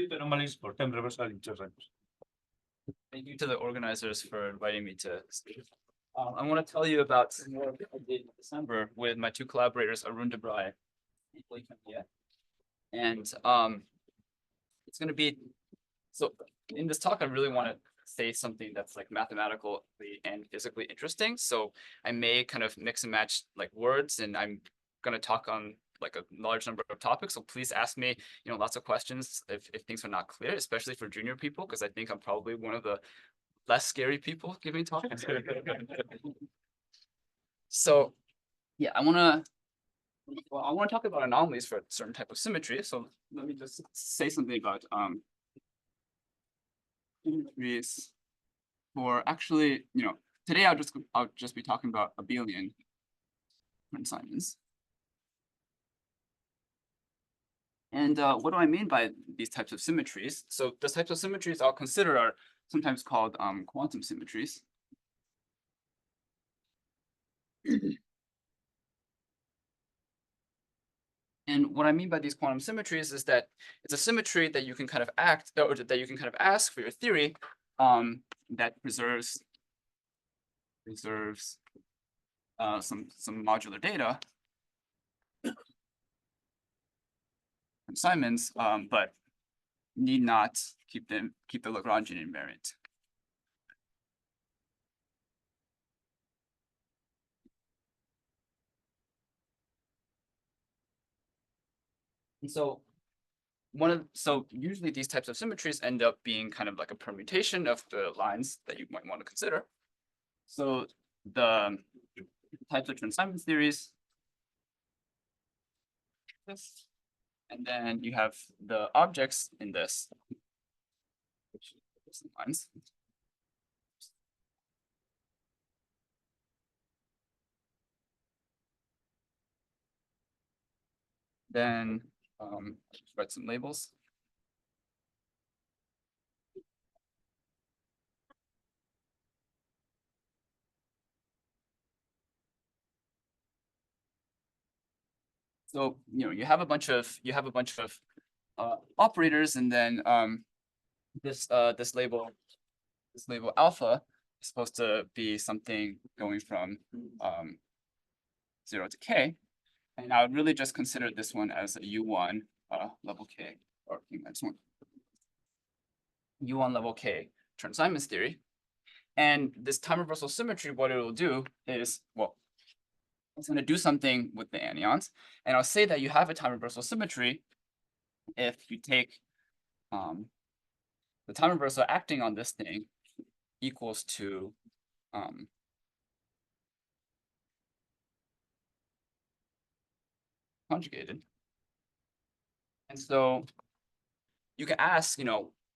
complete anomalies for time reversal intercepts. Thank you to the organizers for inviting me to speak. I want to tell you about some work I did in December with my two collaborators, Arun Debray and Blake Campier. And it's going to be, so in this talk, I really want to say something that's like mathematically and physically interesting. So I may kind of mix and match like words, and I'm going to talk on like a large number of topics. So please ask me, lots of questions if things are not clear, especially for junior people, because I think I'm probably one of the less scary people giving talks. So yeah, I want to talk about anomalies for a certain type of symmetry. So let me just say something about symmetries for actually, today I'll just be talking about Abelian Chern Simons. And what do I mean by these types of symmetries? So the types of symmetries I'll consider are sometimes called quantum symmetries. And what I mean by these quantum symmetries is that it's a symmetry that you can kind of that you can kind of ask for your theory that preserves some modular data from Simons, but need not keep the Lagrangian invariant. And so usually these types of symmetries end up being kind of like a permutation of the lines that you might want to consider. So the types of Chern Simons theories, and then you have the objects in this, which is the lines. Then just write some labels. So you have a bunch of operators, and then this label alpha is supposed to be something going from 0 to k, and I would really just consider this one as a U1 level k, or K-1 U1 level k Chern Simons theory. And this time reversal symmetry, what it will do is, well, it's going to do something with the anyons. And I'll say that you have a time reversal symmetry if you take the time reversal acting on this thing equals to conjugated. And so you can ask,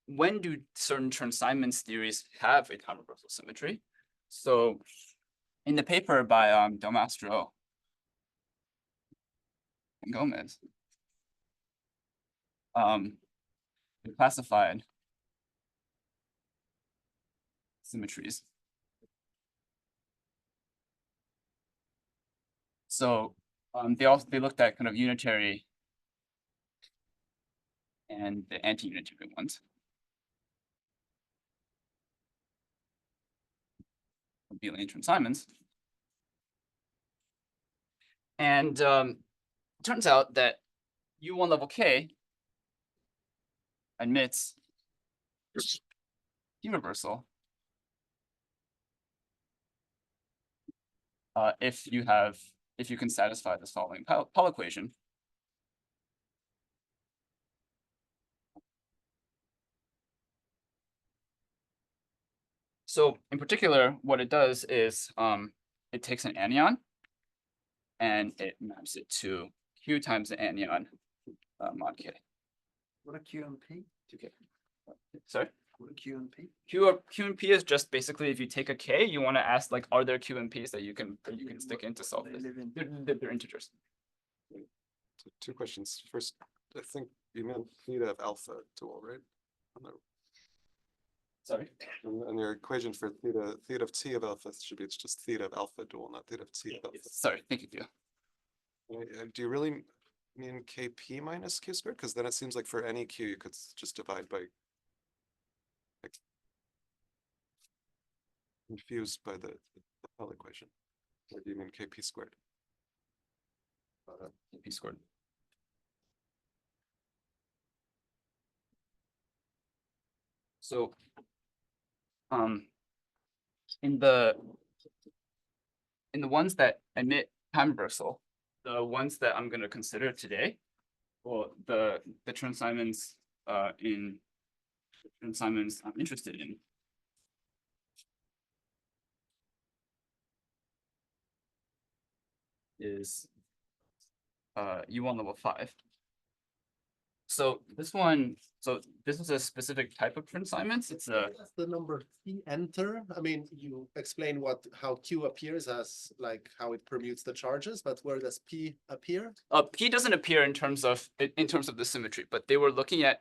when do certain Chern Simons theories have a time reversal symmetry? So in the paper by Del Mastro and Gomez, they classified symmetries. So they looked at kind of unitary and the anti-unitary ones. Abelian Chern Simons. And it turns out that U1 level k admits universal if you can satisfy this following Pell equation. So in particular, what it does is it takes an anion and it maps it to Q times the anion mod k. What are Q and P? 2k. Sorry? What are Q and P? Q and P is just basically if you take a k, you want to ask like, are there Q and P's that you can stick in to solve this? They're integers. So 2 questions. First, I think you meant theta of alpha dual, right? Sorry. And your equation for theta of t of alpha should be, it's just theta of alpha dual, not theta of t of alpha. Sorry, thank you. Do you really mean KP minus Q squared? Because then it seems like for any Q, you could just divide by. Like, confused by the Pell equation. Or do you mean KP squared? P squared. So, in the ones that emit time reversal, the ones that I'm going to consider today, well, the Chern Simons Chern Simons I'm interested in is U1 level 5. So this is a specific type of Chern Simons. It's a Does the number P enter? I mean, you explain how Q appears as like how it permutes the charges, but where does P appear? P doesn't appear in terms of the symmetry, but they were looking at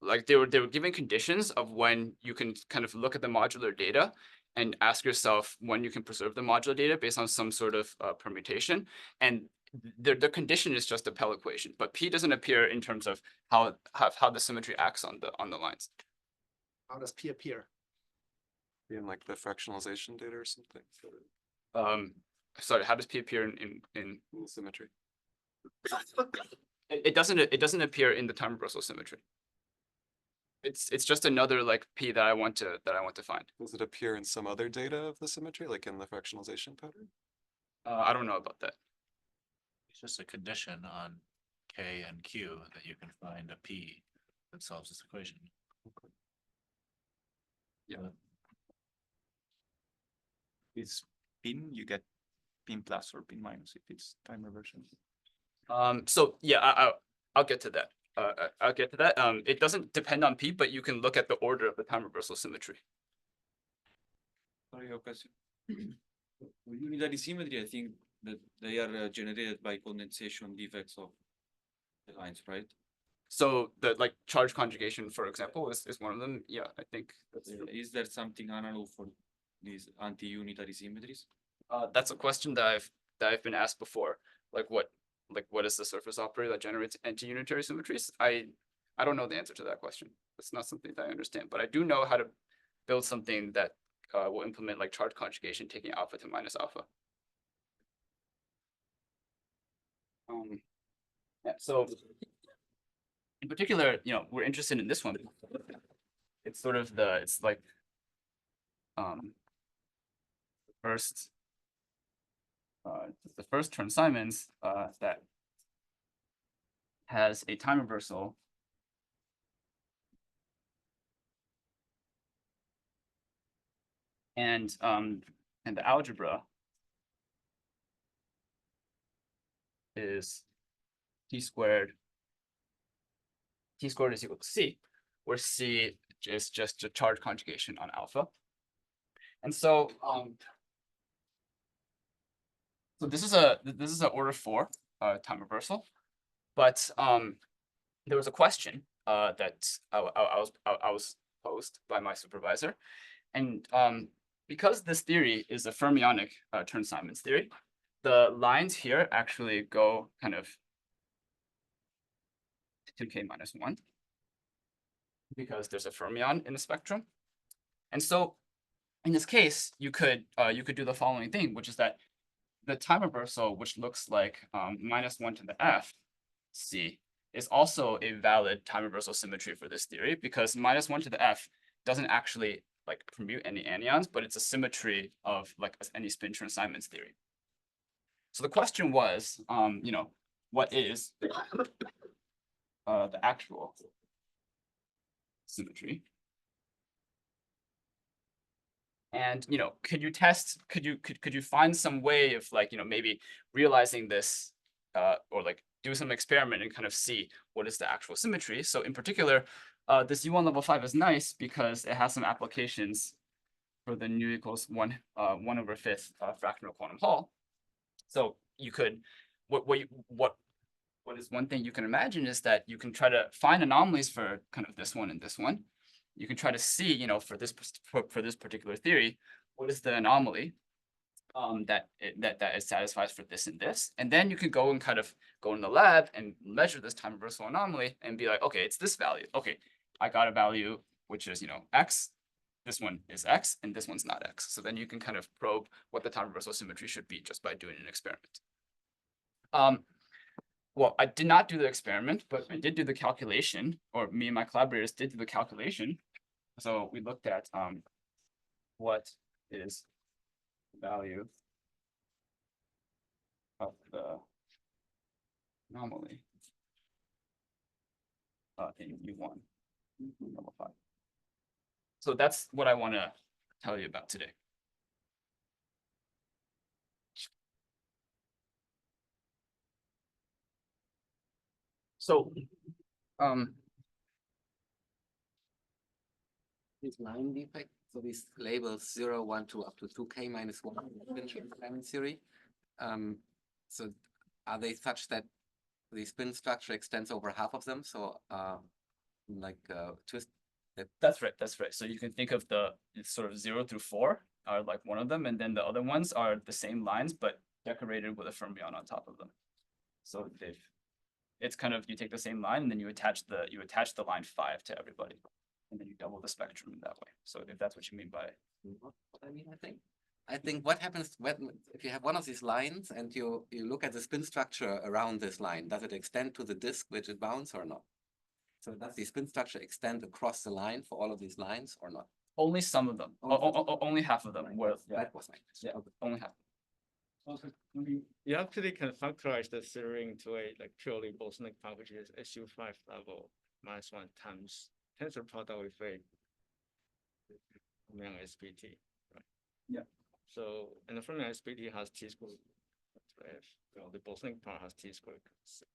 like they were giving conditions of when you can kind of look at the modular data and ask yourself when you can preserve the modular data based on some sort of permutation. And the condition is just a Pell equation, but P doesn't appear in terms of how the symmetry acts on the lines. How does P appear? In like the fractionalization data or something? Sorry, how does P appear in In the symmetry. it doesn't appear in the time reversal symmetry. It's just another like P that I want to find. Does it appear in some other data of the symmetry, like in the fractionalization pattern? I don't know about that. It's just a condition on K and Q that you can find a P that solves this equation. Yeah. It's pin, you get pin plus or pin minus if it's time reversion. So yeah, I'll get to that. I'll get to that. It doesn't depend on P, but you can look at the order of the time reversal symmetry. Sorry, Ocasio. For unitary symmetry, I think that they are generated by condensation defects of the lines, right? So the like charge conjugation, for example, is one of them. Yeah, I think that's true. Is there something analog for these anti-unitary symmetries? That's a question that I've been asked before. Like what is the surface operator that generates anti-unitary symmetries? I don't know the answer to that question. It's not something that I understand, but I do know how to build something that will implement like charge conjugation, taking alpha to minus alpha. Yeah, so in particular, we're interested in this one. It's sort of it's like the first Chern Simons that has a time reversal and the algebra is T squared is equal to C, where C is just a charge conjugation on alpha. And so so this is a order 4 time reversal, but there was a question that I was posed by my supervisor, and because this theory is a fermionic Chern Simons theory, the lines here actually go kind of to K minus 1 because there's a fermion in the spectrum. And so in this case, you could do the following thing, which is that the time reversal, which looks like -1 to the F C, is also a valid time reversal symmetry for this theory, because -1 to the F doesn't actually like permute any anyons, but it's a symmetry of like any spin Chern Simons theory. So the question was, what is the actual symmetry? And could you find some way of like maybe realizing this or like do some experiment and kind of see what is the actual symmetry? So in particular, this U1 level 5 is nice because it has some applications for the nu equals 1/5 fractional quantum Hall. So you could what is one thing you can imagine is that you can try to find anomalies for kind of this one and this one. You can try to see, for this particular theory, what is the anomaly that it satisfies for this and this. And then you can go and kind of go in the lab and measure this time reversal anomaly and be like, okay, it's this value. Okay, I got a value which is, X. This one is X and this one's not X. So then you can kind of probe what the time reversal symmetry should be just by doing an experiment. Well, I did not do the experiment, but I did do the calculation, or me and my collaborators did do the calculation. So we looked at what is the value of the anomaly in U1 level 5. So that's what I want to tell you about today. So, This line defect, so these labels 0, 1, 2, up to 2k minus 1 spin theory. So are they such that the spin structure extends over half of them? So like twist. that's right. That's right. So you can think of it's sort of 0 through 4 are like one of them, and then the other ones are the same lines but decorated with a fermion on top of them. So it's kind of, you take the same line and then you attach the line 5 to everybody, and then you double the spectrum in that way. So if that's what you mean by What I mean, I think what happens if you have one of these lines and you look at the spin structure around this line, does it extend to the disk which it bounds or not? So does the spin structure extend across the line for all of these lines or not? only some of them, only half of them. That was my question. Yeah, only half. You actually can factorize the theory into a like purely bosonic part, which is SU5 level minus 1 times tensor product with a fermion SPT, right? Yeah. So, and the fermion SPT has T squared. Well, the bosonic part has T squared. So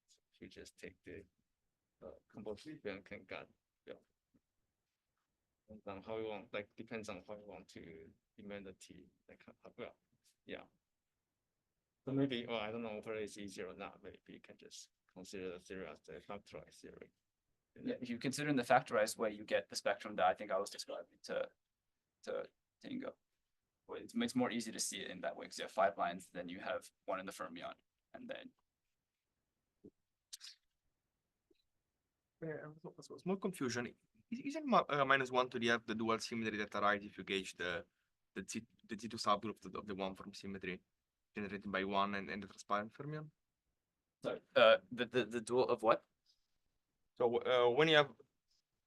you just take the composition and can get, and on how you want, like depends on how you want to demand the T, like well, yeah. So maybe, well, I don't know whether it's easier or not. Maybe you can just consider the theory as the factorized theory. Yeah, if you consider in the factorized way, you get the spectrum that I think I was describing to Tango. It's more easy to see it in that way because you have 5 lines, then you have 1 in the fermion, and then. Small confusion. Isn't minus 1 to the F the dual symmetry that arrives if you gauge the T2 subgroup of the one form symmetry generated by 1 and the transparent fermion? Sorry, the dual of what? So when you have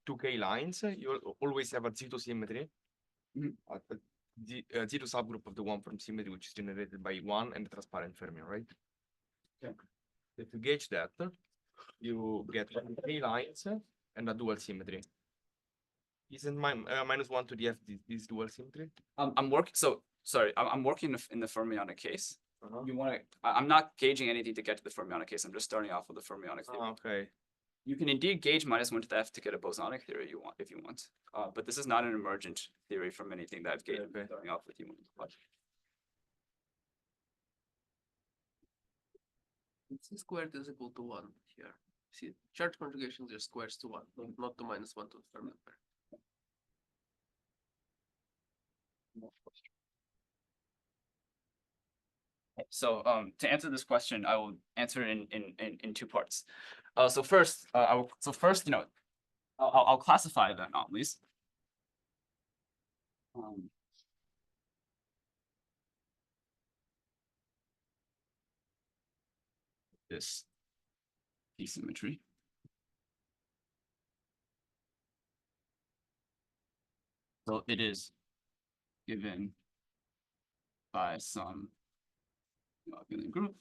2K lines, you always have a T2 symmetry. T2 subgroup of the one form symmetry, which is generated by 1 and the transparent fermion, right? Yeah. If you gauge that, you get 3 lines and a dual symmetry. Isn't minus 1 to the F this dual symmetry? I'm working. So sorry, I'm working in the fermionic case. You want to? I'm not gauging anything to get to the fermionic case. I'm just starting off with the fermionic theory. Okay. You can indeed gauge minus 1 to the F to get a bosonic theory if you want. But this is not an emergent theory from anything that I've gauged starting off with you. C squared is equal to 1 here. See, charge conjugations are squares to 1, not to minus 1 to the fermion pair. So to answer this question, I will answer it in 2 parts. So first, I'll classify the anomalies. This asymmetry. So it is given by some Abelian group.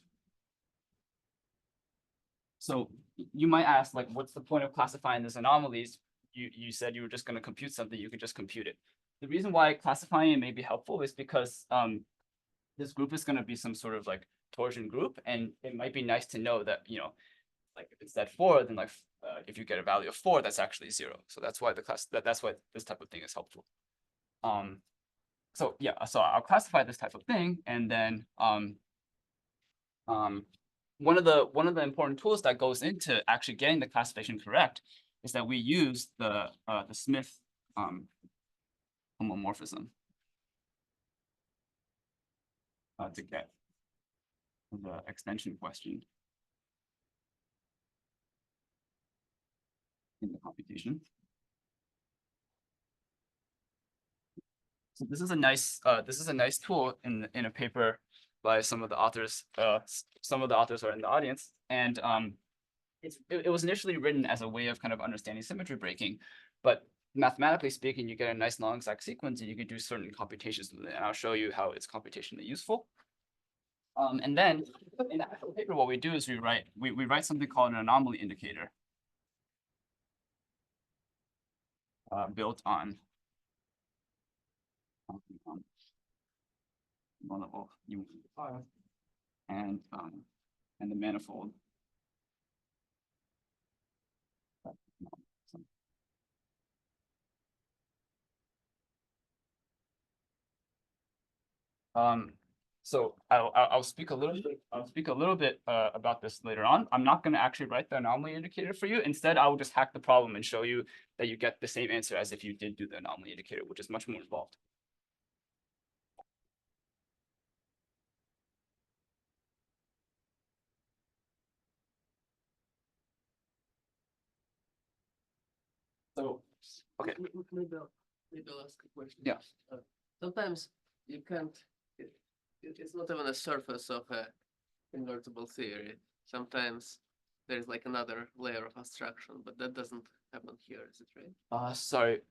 So you might ask, like, what's the point of classifying these anomalies? You said you were just going to compute something, you could just compute it. The reason why classifying it may be helpful is because this group is going to be some sort of like torsion group, and it might be nice to know that, like if it's that 4, then like if you get a value of 4, that's actually 0. So that's why that's why this type of thing is helpful. So yeah, so I'll classify this type of thing, and then one of the important tools that goes into actually getting the classification correct is that we use the Smith homomorphism. to get the extension question in the computation. So this is a nice tool in a paper by some of the authors. Some of the authors are in the audience, and it was initially written as a way of kind of understanding symmetry breaking, but mathematically speaking, you get a nice long exact sequence, and you can do certain computations with it. And I'll show you how it's computationally useful. And then in the actual paper, what we do is we write something called an anomaly indicator, built on one level U5 and the manifold. So I'll speak a little bit about this later on. I'm not going to actually write the anomaly indicator for you. Instead, I will just hack the problem and show you that you get the same answer as if you did do the anomaly indicator, which is much more involved. So, okay. Maybe I'll ask a question. Yeah. Sometimes you can't, it's not even a surface of a invertible theory. Sometimes there's like another layer of abstraction, but that doesn't happen here, is it right? Sorry,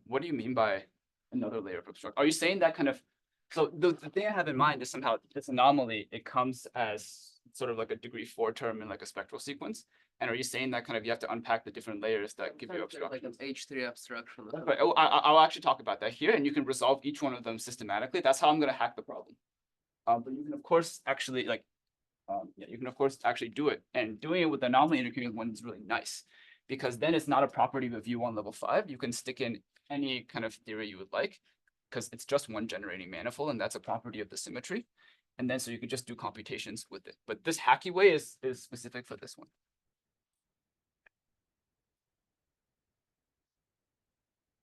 what do you mean by another layer of abstraction? Are you saying that kind of, so the thing I have in mind is somehow this anomaly, it comes as sort of like a degree 4 term in like a spectral sequence? And are you saying that kind of you have to unpack the different layers that give you Sometimes there's abstraction? like an H3 abstraction. or Right. Oh, I'll actually talk about that here, and you can resolve each one of them systematically. That's how I'm going to hack the problem. But you can of course actually you can of course actually do it, and doing it with the anomaly indicator one is really nice, because then it's not a property of U1 level 5. You can stick in any kind of theory you would like, because it's just one generating manifold, and that's a property of the symmetry. And then so you can just do computations with it. But this hacky way is specific for this one.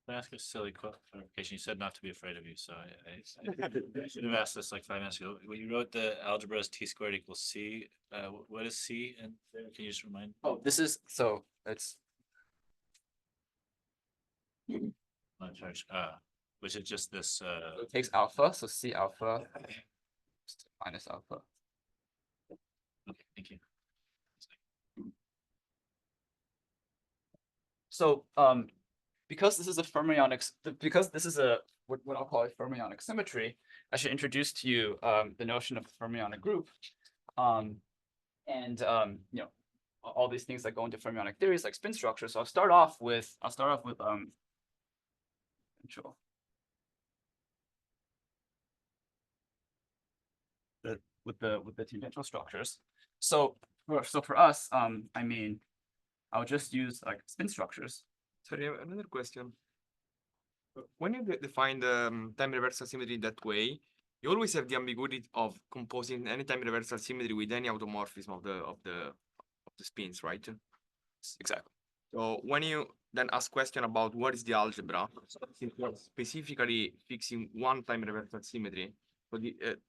Can I ask a silly clarification? You said not to be afraid of you, so I should have asked this like 5 minutes ago. When you wrote the algebra as t squared equals c, what is c? And can you just remind? Oh, this is, so it's, Which is just this, so it takes alpha, so C alpha minus alpha. okay, thank you. So because this is a fermionic, because this is a what I'll call a fermionic symmetry, I should introduce to you the notion of a fermionic group. You know, all these things that go into fermionic theories like spin structure. So I'll start off with control. With the tangential structures. So for us, I mean, I'll just use like spin structures. Sorry, another question. When you define the time reversal symmetry that way, you always have the ambiguity of composing any time reversal symmetry with any automorphism of the spins, right? Exactly. So when you then ask question about what is the algebra, since you're specifically fixing one time reversal symmetry, so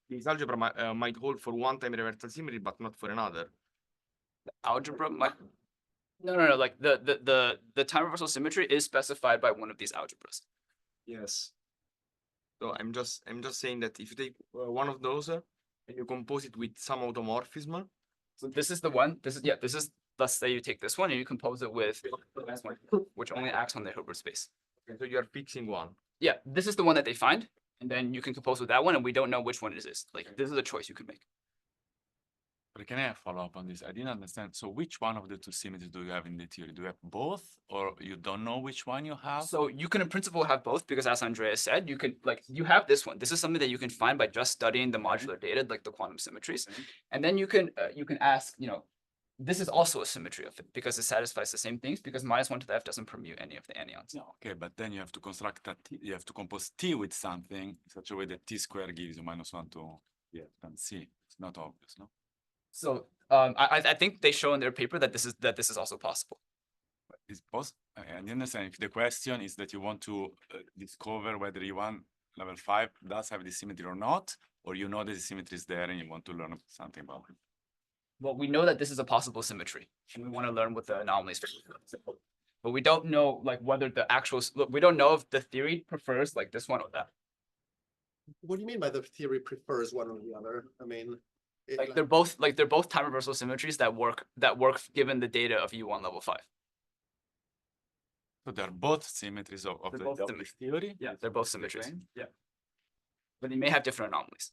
this algebra might hold for one time reversal symmetry, but not for another. The algebra might. No. Like the time reversal symmetry is specified by one of these algebras. Yes. So I'm just saying that if you take one of those and you compose it with some automorphism. So this is the one. This is. Let's say you take this one and you compose it with this one, which only acts on the Hilbert space. Okay, so you are fixing one. Yeah, this is the one that they find, and then you can compose with that one, and we don't know which one it is. Like this is a choice you can make. But can I follow up on this? I didn't understand. So which one of the two symmetries do you have in the theory? Do you have both, or you don't know which one you have? So you can in principle have both, because as Andreas said, you can you have this one. This is something that you can find by just studying the modular data, like the quantum symmetries. And then you can ask, this is also a symmetry of it, because it satisfies the same things, because -1 to the f doesn't permute any of the anyons. No, okay, but then you have to construct that. You have to compose t with something in such a way that t squared gives you -1 to and c. It's not obvious, no? So I think they show in their paper that this is also possible. It's possible. I understand if the question is that you want to discover whether you want level 5 does have this symmetry or not, or you know the symmetry is there and you want to learn something about it? Well, we know that this is a possible symmetry, and we want to learn what the anomalies are. But we don't know like whether the actual, look, we don't know if the theory prefers like this one or that. What do you mean by the theory prefers one or the other? I mean, Like they're both time reversal symmetries that work given the data of U1 level 5. So they're both symmetries of They're the both of symmetries. this theory? Yeah, they're both symmetries. plane? Yeah. But they may have different anomalies.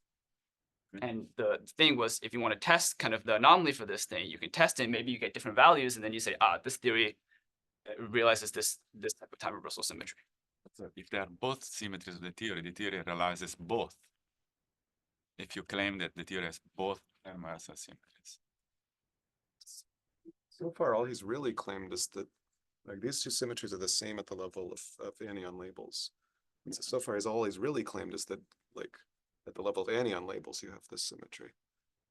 And the thing was, if you want to test kind of the anomaly for this thing, you can test it, maybe you get different values, and then you say, this theory realizes this type of time reversal symmetry. So if they are both symmetries of the theory realizes both. If you claim that the theory has both time reversal symmetries. So far, all he's really claimed is that like these two symmetries are the same at the level of anion labels. And so far, he's really claimed is that like at the level of anion labels, you have this symmetry.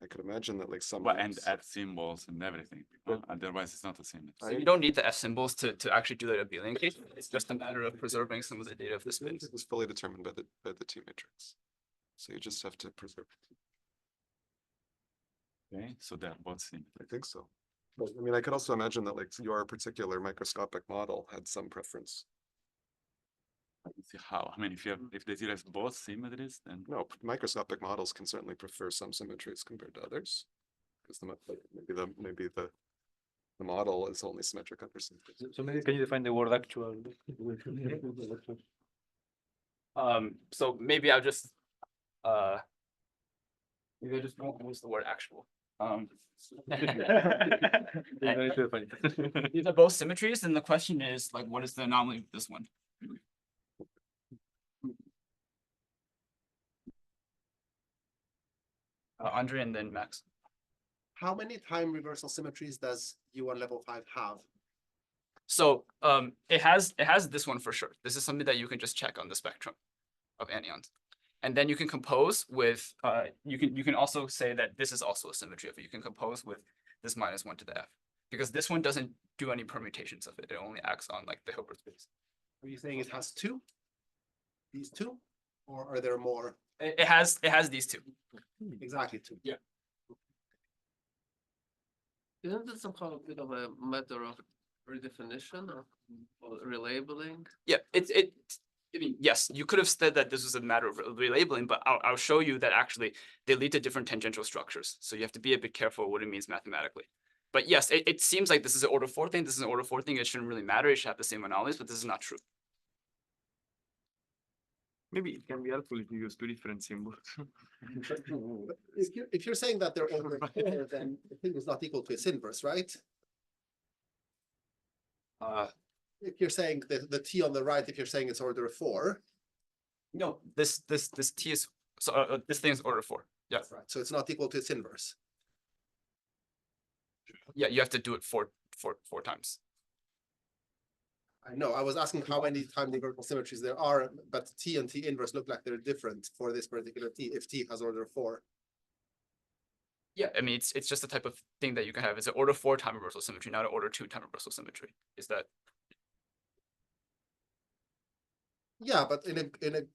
I could imagine that like some. Well, and add symbols and everything. Otherwise, it's not the same. So you don't need the F symbols to actually do the abelian case. It's just a matter of preserving some of the data of the spins. It was fully determined by the T matrix. So you just have to preserve it. Okay, so they're both symmetries. I think so. But I mean, I could also imagine that like your particular microscopic model had some preference. I don't see how. I mean, if the theory has both symmetries, then No, microscopic models can certainly prefer some symmetries compared to others. Because maybe the model is only symmetric under symmetries. So maybe can you define the word actual? So maybe I'll just maybe I just won't use the word actual. These are both symmetries, and the question is like, what is the anomaly of this one? Andre and then Max. how many time reversal symmetries does U1 level 5 have? So it has this one for sure. This is something that you can just check on the spectrum of anions. And then you can compose with you can also say that this is also a symmetry of it. You can compose with this -1 to the F, because this one doesn't do any permutations of it. It only acts on like the Hilbert space. Are you saying it has two? These two? Or are there more? It has these two. Exactly two. Yeah. Isn't it somehow a bit of a matter of redefinition or relabeling? Yeah, I mean, yes, you could have said that this was a matter of relabeling, but I'll show you that actually they lead to different tangential structures. So you have to be a bit careful what it means mathematically. But yes, it seems like this is an order 4 thing. This is an order 4 thing. It shouldn't really matter. It should have the same anomalies, but this is not true. Maybe it can be helpful if you use two different symbols. If you're saying that they're order 4, then the thing is not equal to its inverse, right? If you're saying the T on the right, if you're saying it's order 4. No, this T is so this thing is order 4. Yeah, Right, so it's not equal to its inverse. yeah, you have to do it four times. I know, I was asking how many time divergent symmetries there are, but T and T inverse look like they're different for this particular T, if T has order 4. Yeah, I mean, it's just the type of thing that you can have. It's an order 4 time reversal symmetry, not an order 2 time reversal symmetry. Is that? Yeah, but in a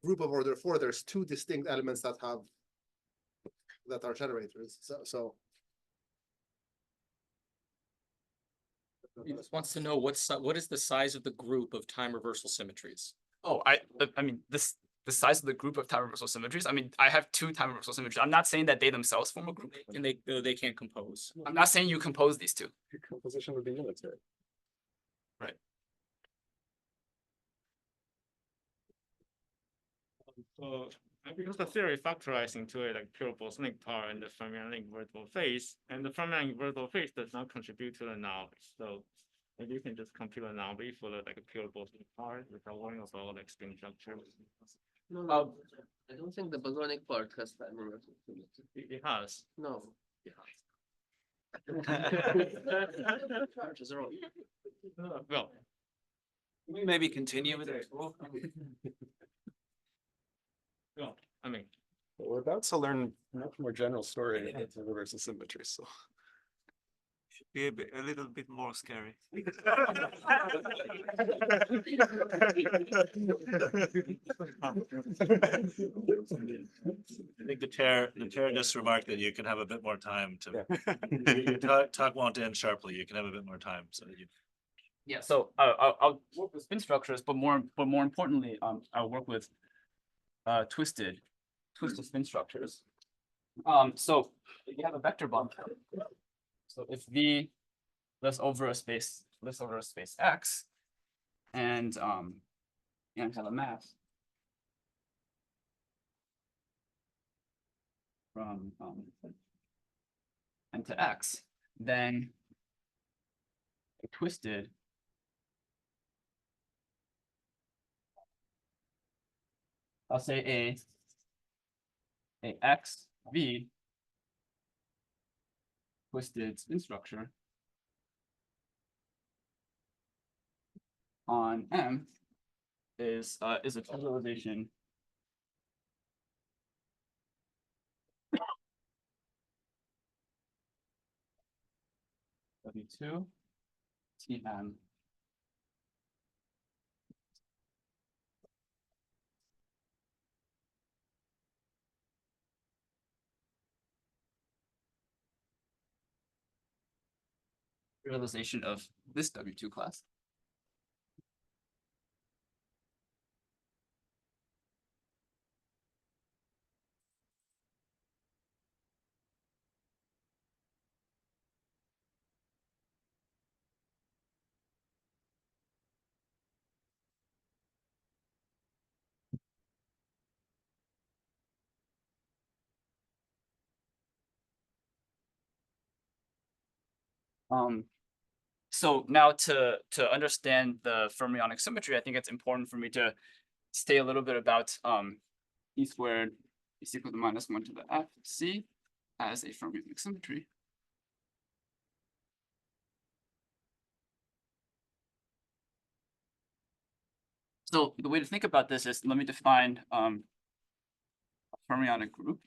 group of order 4, there's two distinct elements that are generators, so. He just wants to know what is the size of the group of time reversal symmetries? Oh, I mean, the size of the group of time reversal symmetries. I mean, I have 2 time reversal symmetries. I'm not saying that they themselves form a group. And they can't compose. I'm not saying you compose these two. Composition would be unitary. Right. So because the theory factorized into a like pure bosonic power in the fermionic invertible phase, and the fermionic invertible phase does not contribute to the anomaly. So maybe you can just compute an anomaly for the like a pure bosonic power without worrying about like spin structure. No, I don't think the bosonic part has time reversal symmetry. It has. No. Charges are all. Well, We maybe continue with it. well, I mean, We're about to learn a much more general story of reversal symmetry, so. be a little bit more scary. I think the chair just remarked that you can have a bit more time to, your talk won't end sharply, you can have a bit more time, so that you. Yeah, so I'll work with spin structures, but more importantly, I'll work with twisted spin structures. So if you have a vector bump, so if V lives over a space X, and have a mass from n to X, then a twisted I'll say a X V twisted spin structure on M is a trivialization W2 TM realization of this W2 class. So now to understand the fermionic symmetry, I think it's important for me to say a little bit about E squared is equal to -1 to the FC as a fermionic symmetry. So the way to think about this is, let me define a fermionic group.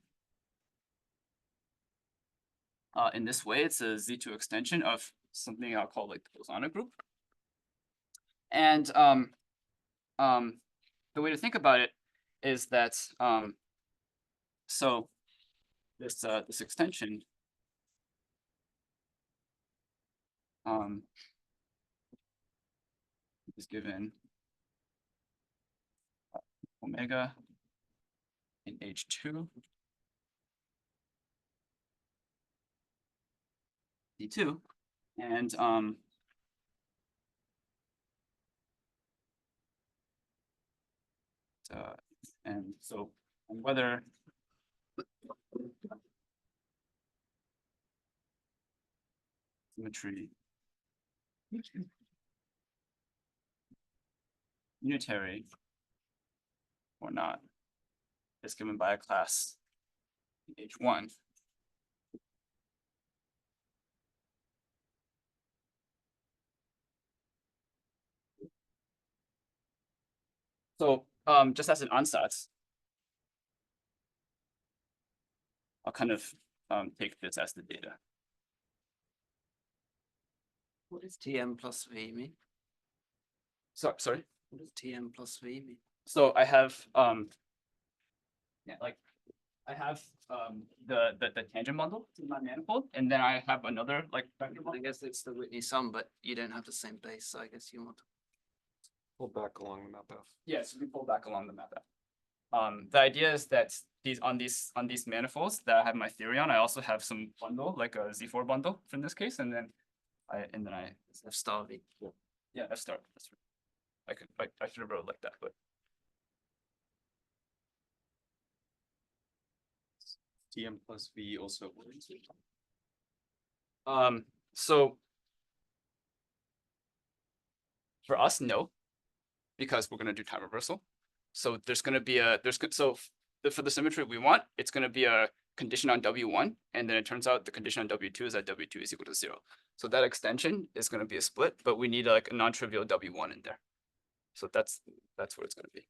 In this way, it's a Z2 extension of something I'll call like the bosonic group. And the way to think about it is that so this extension is given omega in H2 D2, and so whether symmetry unitary or not is given by a class H1. So just as an ansatz, I'll kind of take this as the data. What does Tm plus V mean? Sorry. What does Tm plus V mean? So I have yeah, like I have the tangent bundle in my manifold, and then I have another like vector I bundle. guess it's the Whitney sum, but you don't have the same base, so I guess you want to. Pull back along the map path. Yes, we pull back along the map path. The idea is that on these manifolds that I have my theory on, I also have some bundle, like a Z4 bundle from this case, and then I F star V. yeah, F star. That's right. I should have wrote it like that, but Tm plus V also. so for us, no, because we're gonna do time reversal. So there's gonna be for the symmetry we want, it's gonna be a condition on W1, and then it turns out the condition on W2 is that W2 is equal to 0. So that extension is gonna be a split, but we need like a non-trivial W1 in there. So that's what it's gonna be.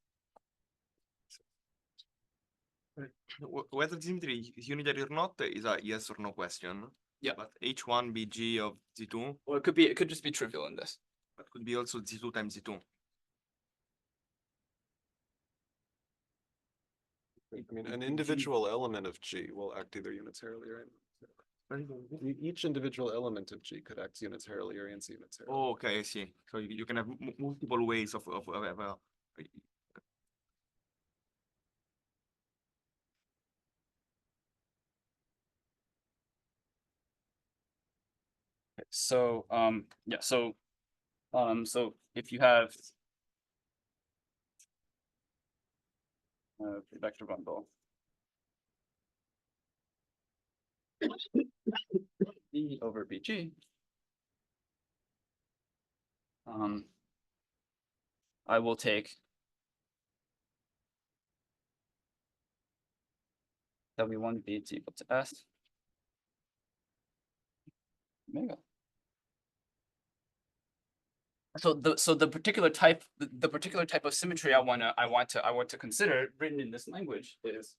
Whether the symmetry is unitary or not is a yes or no question. Yeah. But H1 be G of Z2, Or it could just be trivial in this. but could be also Z2 times Z2. I mean, an individual element of G will act either unitarily or each individual element of G could act unitarily or anti-unitarily. Oh, okay, I see. So you can have multiple ways of So, yeah, so if you have vector bundle B over BG, I will take W1B is equal to S omega. So the particular type, the particular type of symmetry I want to consider written in this language is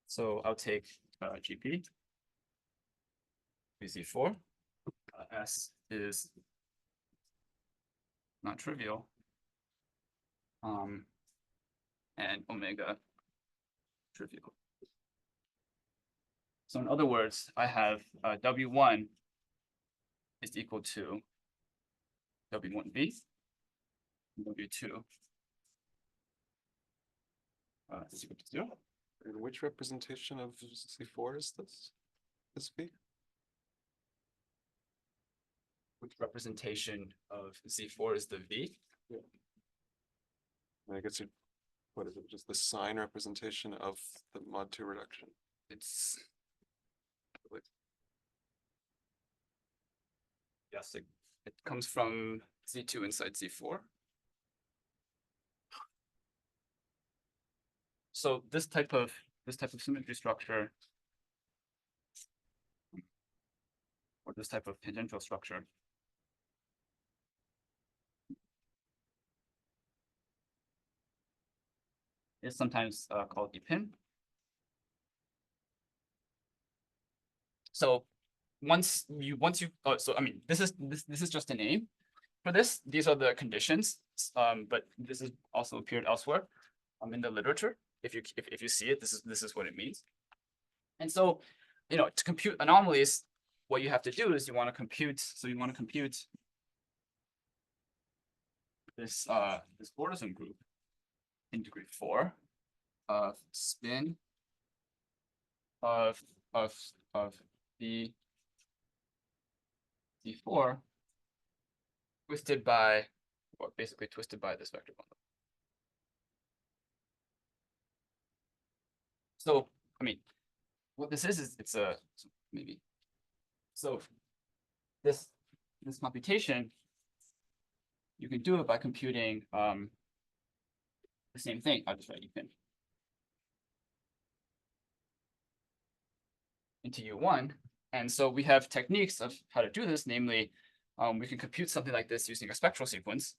so I'll take GP BZ4. S is not trivial. And omega trivial. So in other words, I have W1 is equal to W1B, W2 is equal to 0. And which representation of Z4 is this? This B? Which representation of Z4 is the V? I guess it, what is it, just the sign representation of the mod 2 reduction? It's yes, it comes from Z2 inside Z4. So this type of symmetry structure, or this type of tangential structure, is sometimes called epin. So once you so I mean this is just a name for this. These are the conditions, but this has also appeared elsewhere in the literature. If you see it, this is what it means. And so, you know, to compute anomalies, what you have to do is you want to compute this this Bordesson group in degree 4 of spin of the D4 twisted by, well, basically twisted by this vector bundle. So, I mean, what this is it's a maybe. So this computation, you can do it by computing the same thing. I'll just write epin into U1. And so we have techniques of how to do this, namely, we can compute something like this using a spectral sequence.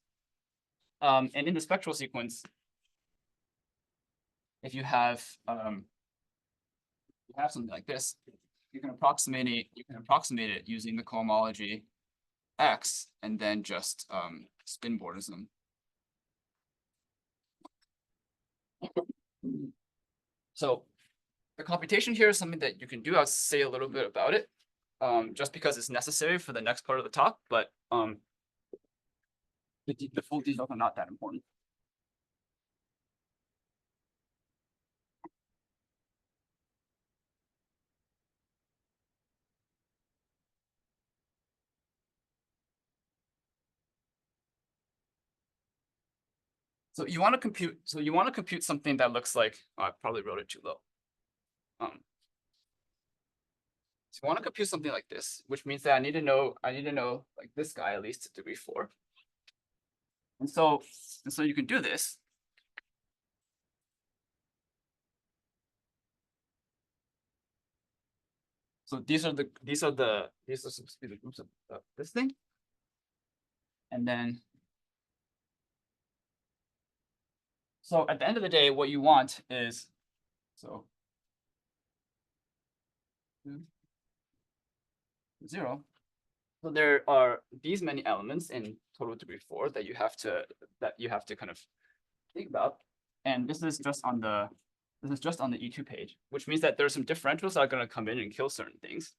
And in the spectral sequence, if you have something like this, you can approximate it using the cohomology X and then just spin Bordesson. So the computation here is something that you can do. I'll say a little bit about it, just because it's necessary for the next part of the talk, but the full details are not that important. So you want to compute something that looks like, oh, I probably wrote it too low. So you want to compute something like this, which means that I need to know like this guy at least to degree 4. And so you can do this So these are supposed to be the groups of this thing. And then. So at the end of the day, what you want is, so. 0. So there are these many elements in total degree 4 that you have to kind of think about. And this is just on the E2 page, which means that there's some differentials that are going to come in and kill certain things.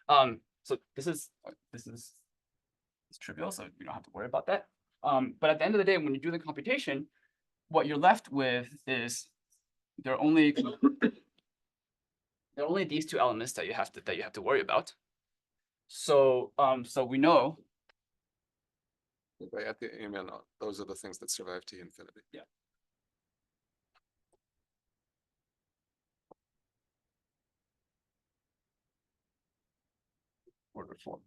So this is it's trivial, so you don't have to worry about that. But at the end of the day, when you do the computation, what you're left with is there are only these two elements that you have to worry about. So so we know. By at the AMN, those are the things that survive T infinity. Yeah. Order 4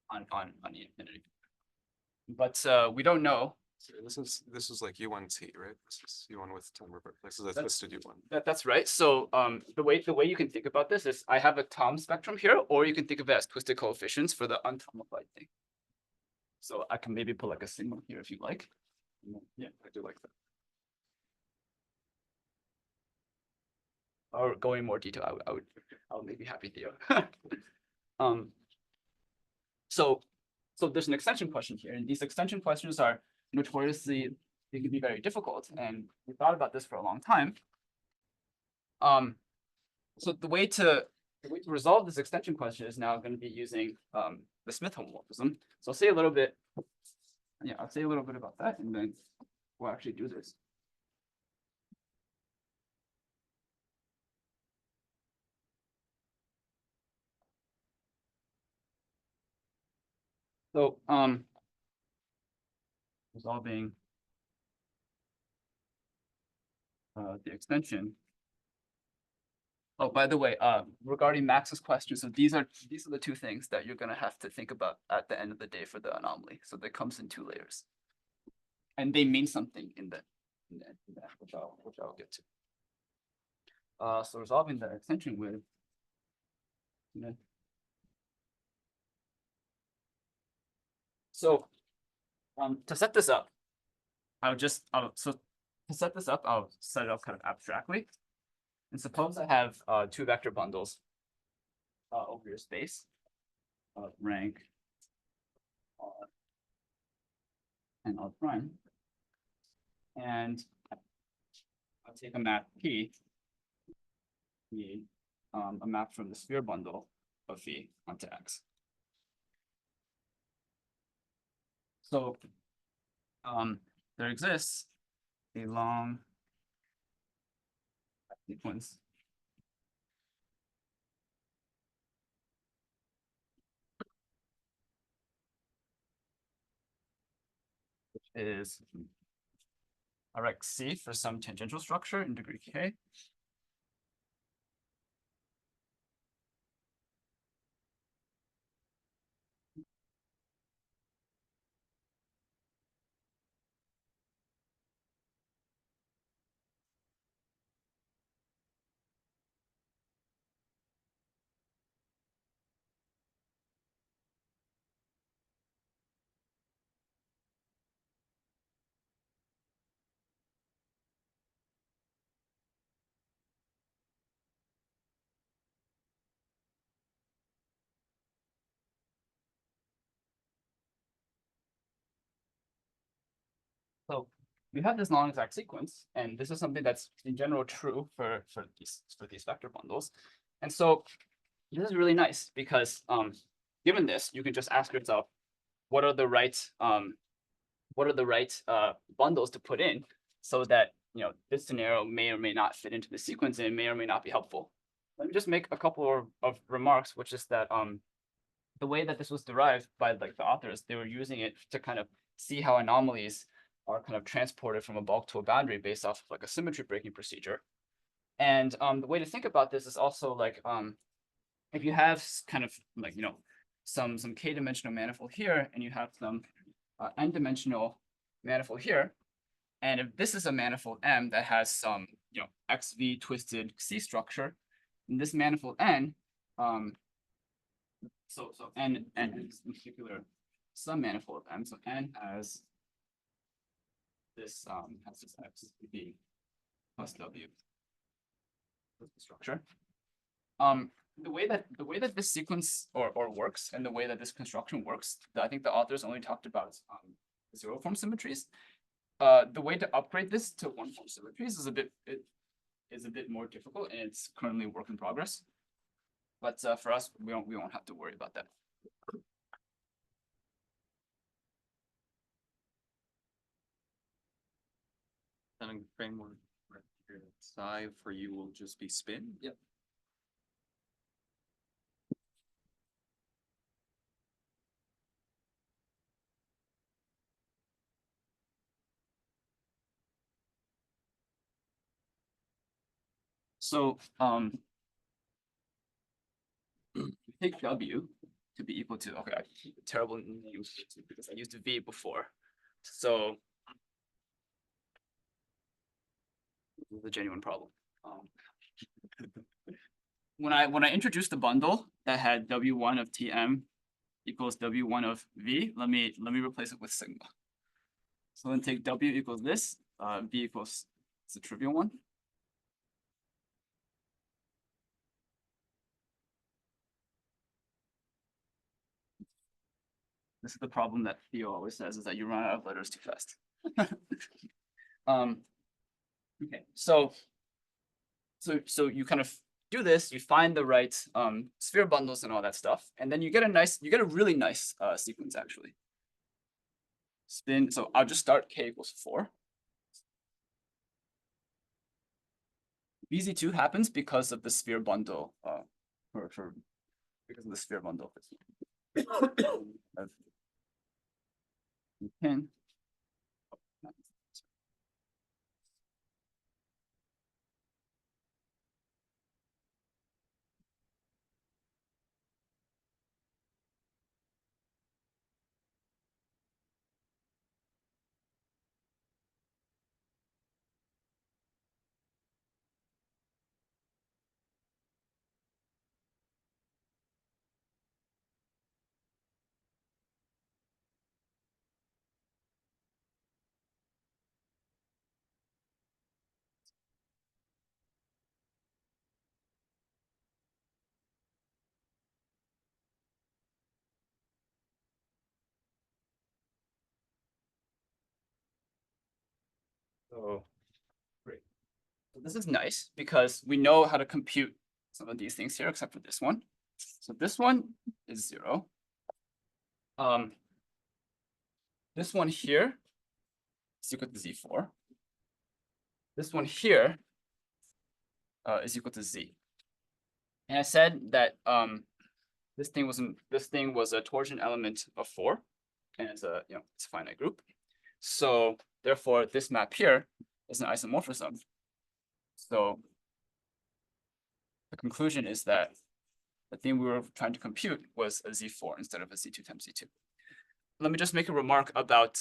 on the infinity. But we don't know. So this is like U1T, right? This is U1 with time revert. This is a That's- twisted U1. That's right. So the way you can think about this is I have a Tom spectrum here, or you can think of it as twisted coefficients for the untomified thing. So I can maybe put like a sigma here if you like. Yeah, I do like that. or go in more detail, I would make you happy, Theo. So there's an extension question here, and these extension questions are notoriously, they can be very difficult, and we thought about this for a long time. So the way to resolve this extension question is now going to be using the Smith homomorphism. So I'll say a little bit. Yeah, I'll say a little bit about that, and then we'll actually do this. So resolving the extension. Oh, by the way, regarding Max's question, so these are the two things that you're gonna have to think about at the end of the day for the anomaly. So that comes in 2 layers, and they mean something in that, which I'll get to. So resolving the extension with. So, to set this up, I'll set it up kind of abstractly. And suppose I have 2 vector bundles over your space, rank R and R prime. And I'll take a map P, a map from the sphere bundle of phi onto X. So there exists a long sequence which is Rx C for some tangential structure in degree K. So we have this non-exact sequence, and this is something that's in general true for these vector bundles. And so this is really nice because given this, you can just ask yourself, what are the right bundles to put in so that this scenario may or may not fit into the sequence and it may or may not be helpful. Let me just make a couple of remarks, which is that the way that this was derived by the authors, they were using it to kind of see how anomalies are kind of transported from a bulk to a boundary based off of like a symmetry breaking procedure. And the way to think about this is also like if you have kind of like some k-dimensional manifold here, and you have some n-dimensional manifold here, and if this is a manifold M that has some xv twisted C structure, in this manifold N, so N is in particular some manifold of M, so N has this X B plus W. That's the structure. The way that this sequence or works and the way that this construction works, I think the authors only talked about zero form symmetries. The way to upgrade this to one form symmetries is a bit more difficult, and it's currently a work in progress. But for us, we won't have to worry about that. And framework, psi for you will just be spin. Yep. So take W to be equal to, okay, I terrible name because I used V before. So this is a genuine problem. When I introduced the bundle that had W1 of Tm equals W1 of V, let me replace it with sigma. So then take W equals this, V equals, it's a trivial one. This is the problem that Theo always says, is that you run out of letters too fast. Okay, so you kind of do this, you find the right sphere bundles and all that stuff, and then you get a really nice sequence actually. Spin, so I'll just start K equals 4. BZ2 happens because of the sphere bundle, because of the sphere bundle. Can. So great. So this is nice because we know how to compute some of these things here, except for this one. So this one is 0. This one here is equal to Z4. This one here is equal to Z. And I said that this thing was a torsion element of 4, and it's a it's a finite group. So therefore, this map here is an isomorphism. So the conclusion is that the thing we were trying to compute was a Z4 instead of a Z2 times Z2. Let me just make a remark about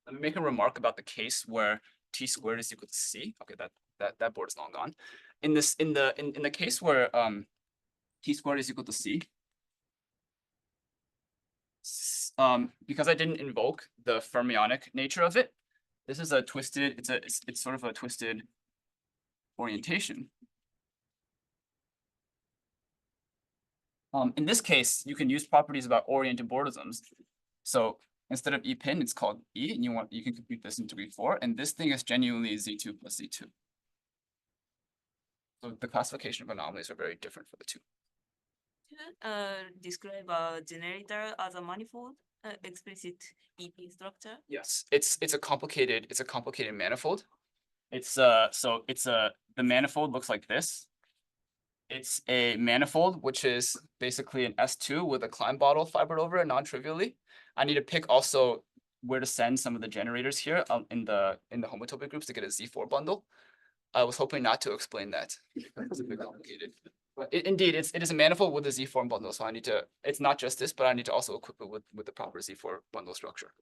the case where T squared is equal to C. Okay, that board is long gone. In the case where T squared is equal to C, because I didn't invoke the fermionic nature of it, this is a twisted, it's sort of a twisted orientation. In this case, you can use properties about oriented bordisms. So instead of E pin, it's called E, and you can compute this into E4, and this thing is genuinely Z2 plus Z2. So the classification of anomalies are very different for the two. Describe a generator as a manifold, explicit EP structure. Yes, it's a complicated manifold. The manifold looks like this. It's a manifold which is basically an S2 with a Klein bottle fibered over it non-trivially. I need to pick also where to send some of the generators here in the homotopic groups to get a Z4 bundle. I was hoping not to explain that. It's a bit complicated. But indeed, it is a manifold with a Z4 bundle. So I need to, it's not just this, but I need to also equip it with the proper Z4 bundle structure.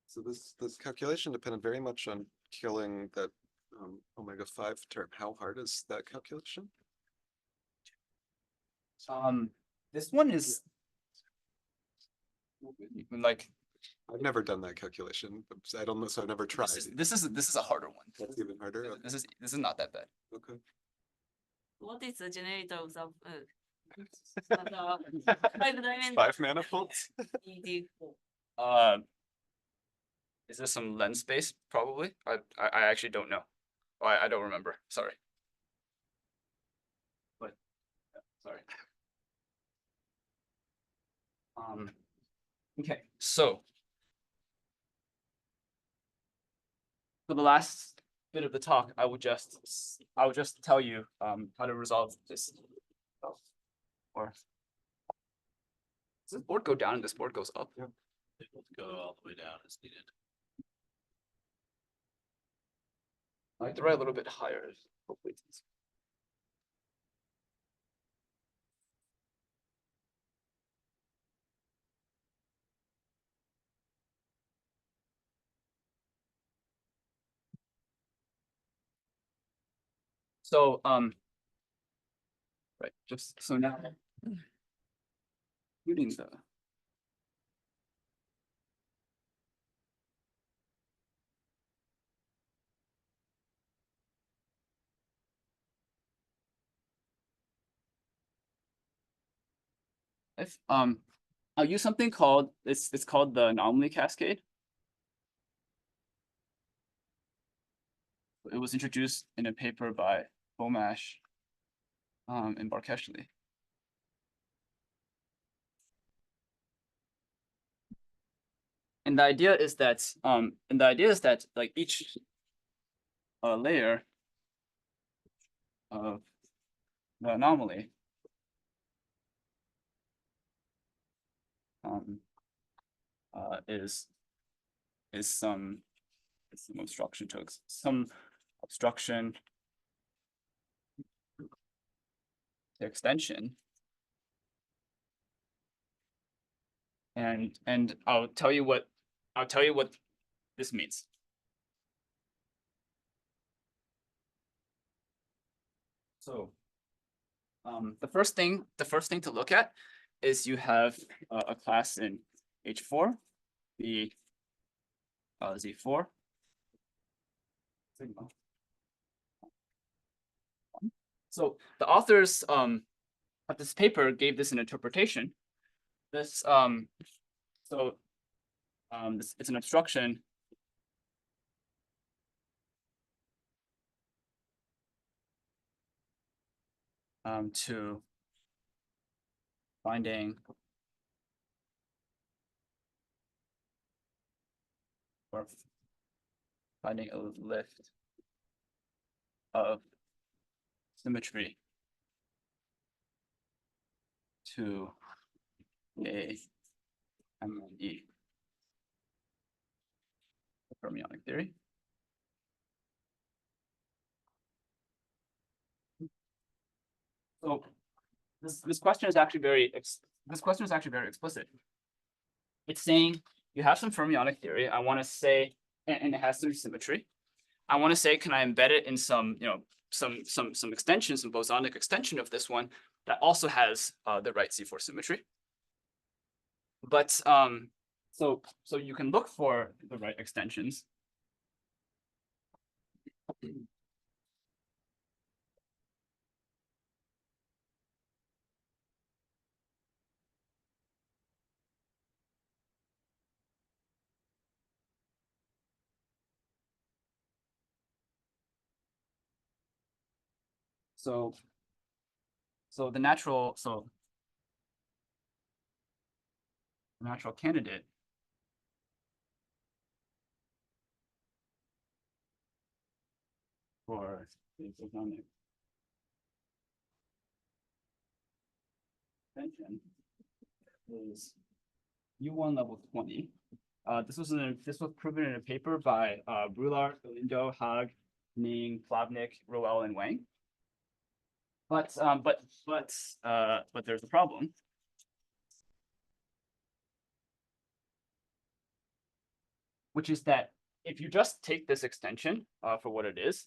So this calculation depended very much on killing that omega 5 term, how hard is that calculation? This one is like, I've never done that calculation, but I don't know, so I've never tried. this is a harder one. That's even harder. Okay. This is not that bad. Okay. What is the generator of the five-dimensional 5 manifolds? ED4? Is this some lens space? Probably. I actually don't know. I don't remember. Sorry. But sorry. Okay, so for the last bit of the talk, I would just tell you how to resolve this. Or does this board go down and this board goes up? Yeah. They both go all the way down as needed. I like to write a little bit higher. Hopefully it's so, right, just so now, including the. If, I'll use something called, it's called the anomaly cascade. It was introduced in a paper by Bomash, and Barkeshli. And the idea is that, like each layer of the anomaly is some obstruction to extension. And I'll tell you what this means. So the first thing to look at is you have a class in H4, the Z4. So the authors of this paper gave this an interpretation. This it's an obstruction to finding a lift of symmetry to a ME, the fermionic theory. So this question is actually very explicit. It's saying you have some fermionic theory. I want to say, and it has some symmetry. I want to say, can I embed it in some, some extension, some bosonic extension of this one that also has the right Z4 symmetry. But so you can look for the right extensions. So the natural candidate for the bosonic extension is U1 level 20. This was proven in a paper by Brulart, Galindo, Haag, Ning, Plavnik, Roel, and Wang. But there's a problem. Which is that if you just take this extension for what it is,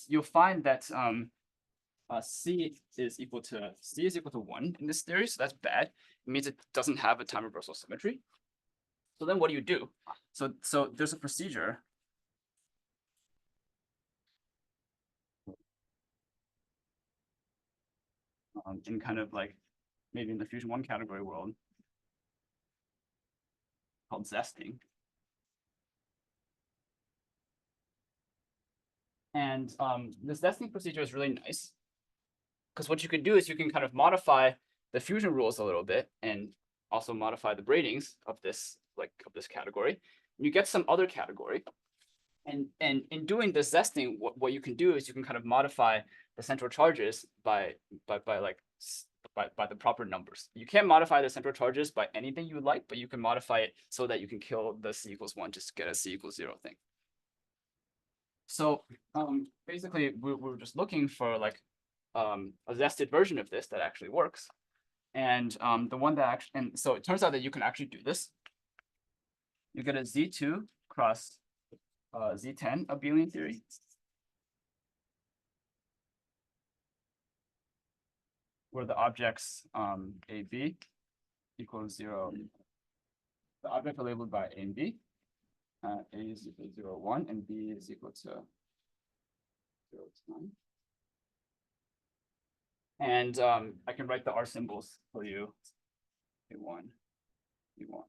you'll find that C is equal to 1 in this theory, so that's bad. It means it doesn't have a time reversal symmetry. So then what do? So there's a procedure. In kind of like maybe in the fusion 1 category world called zesting. And this zesting procedure is really nice because what you can do is you can kind of modify the fusion rules a little bit and also modify the braidings of this category. You get some other category. And in doing this zesting, what you can do is you can kind of modify the central charges by the proper numbers. You can't modify the central charges by anything you like, but you can modify it so that you can kill the C equals 1 just to get a C equals 0 thing. So basically, we're just looking for like a zested version of this that actually works. And the one that actually, and so it turns out that you can actually do this. You get a Z2 cross Z10 abelian theory. Where the objects A, B equals 0. The objects are labeled by A and B. A is equal to 0, 1, and B is equal to 0, 9. And I can write the R symbols for you. A1, B1.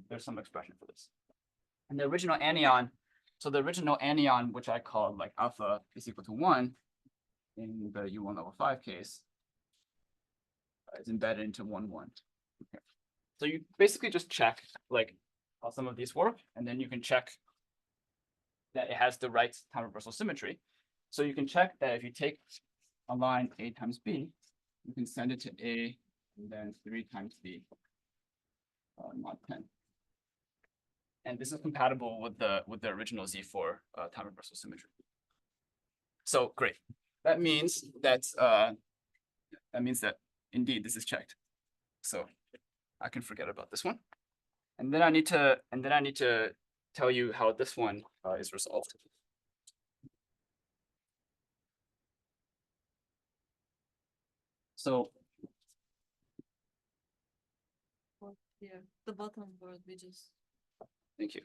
There's some expression for this. And the original anion, so the original anion, which I called like alpha is equal to 1 in the U1 level 5 case, is embedded into 1, 1. Okay. So you basically just check like how some of these work, and then you can check that it has the right time reversal symmetry. So you can check that if you take a line A times B, you can send it to A and then 3 times B, mod 10. And this is compatible with the original Z4 time reversal symmetry. So great. That means that indeed this is checked. So I can forget about this one. And then I need to tell you how this one is resolved. So Yeah, the bottom word we just. thank you.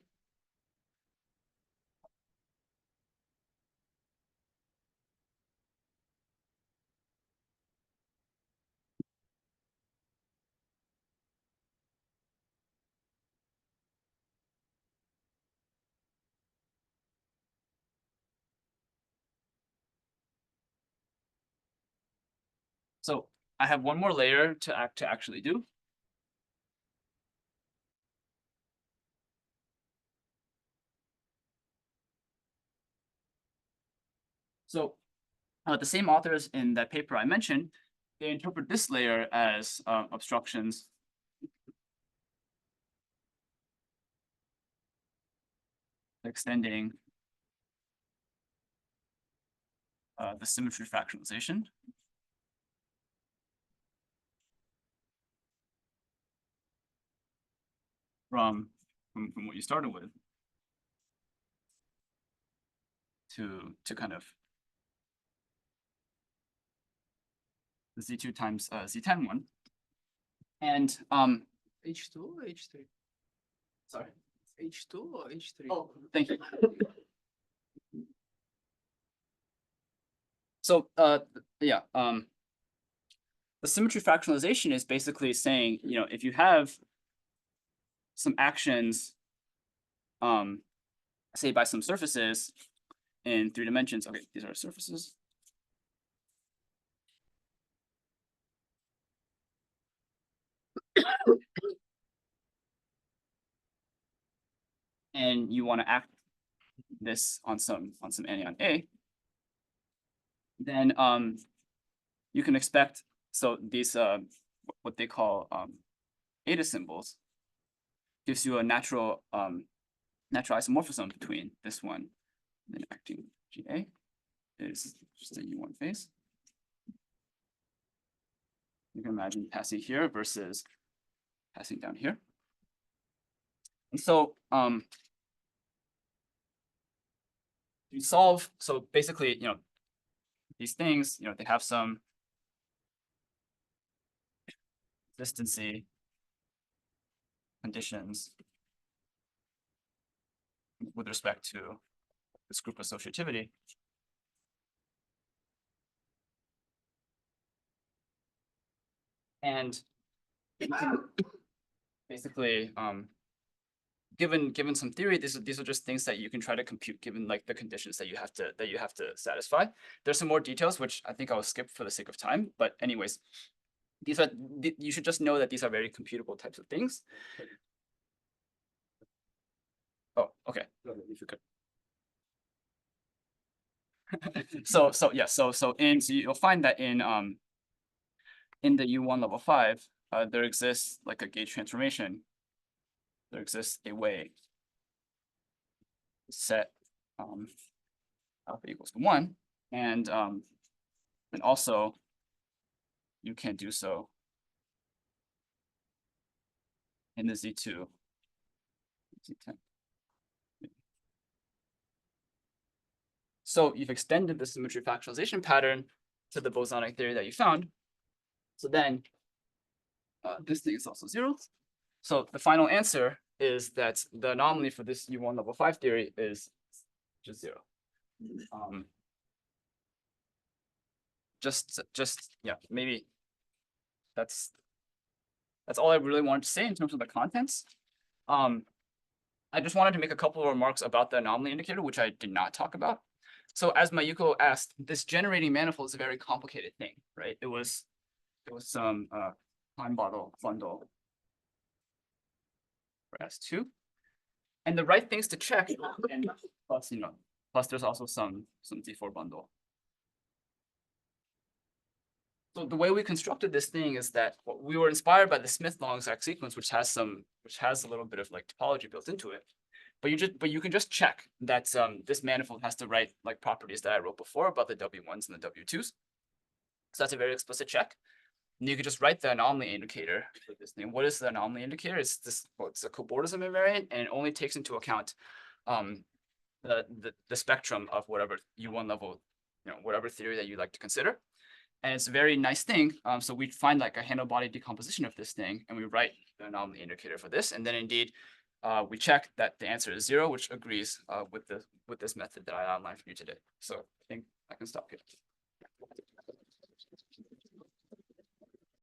So I have one more layer to actually do. So the same authors in that paper I mentioned, they interpret this layer as obstructions extending the symmetry fractionalization. From what you started with to kind of the Z2 times Z10 one. And H2 or H3? sorry. H2 or H3? Oh, thank you. So yeah, the symmetry fractionalization is basically saying, if you have some actions, say by some surfaces in 3 dimensions. Okay, these are surfaces. And you want to act this on some anion A, then you can expect, so these what they call eta symbols gives you a natural isomorphism between this one and then acting GA is just a U1 phase. You can imagine passing here versus passing down here. And so you solve, so basically, these things, they have some consistency conditions with respect to this group associativity. And basically, given some theory, these are just things that you can try to compute given like the conditions that you have to satisfy. There's some more details which I think I'll skip for the sake of time. But anyways, you should just know that these are very computable types of things. Oh, okay. If you could. So you'll find that in the U1 level 5, there exists like a gauge transformation. There exists a way to set alpha equals to 1, and also you can do so in the Z2, Z10. So you've extended the symmetry factorization pattern to the bosonic theory that you found. So then this thing is also 0. So the final answer is that the anomaly for this U1 level 5 theory is just 0. Yeah, maybe that's all I really wanted to say in terms of the contents. I just wanted to make a couple of remarks about the anomaly indicator, which I did not talk about. So as Mayuko asked, this generating manifold is a very complicated thing, right? It was some time bundle for S2. And the right things to check, and plus there's also some Z4 bundle. So the way we constructed this thing is that we were inspired by the Smith long exact sequence, which has a little bit of like topology built into it. But you can just check that this manifold has the right like properties that I wrote before about the W1s and the W2s. So that's a very explicit check. And you can just write the anomaly indicator for this thing. What is the anomaly indicator? It's a cobordism invariant, and it only takes into account the spectrum of whatever U1 level, whatever theory that you like to consider. And it's a very nice thing. So we find like a handle body decomposition of this thing, and we write the anomaly indicator for this. And then indeed, we check that the answer is 0, which agrees with this method that I outlined for you today. So I think I can stop here.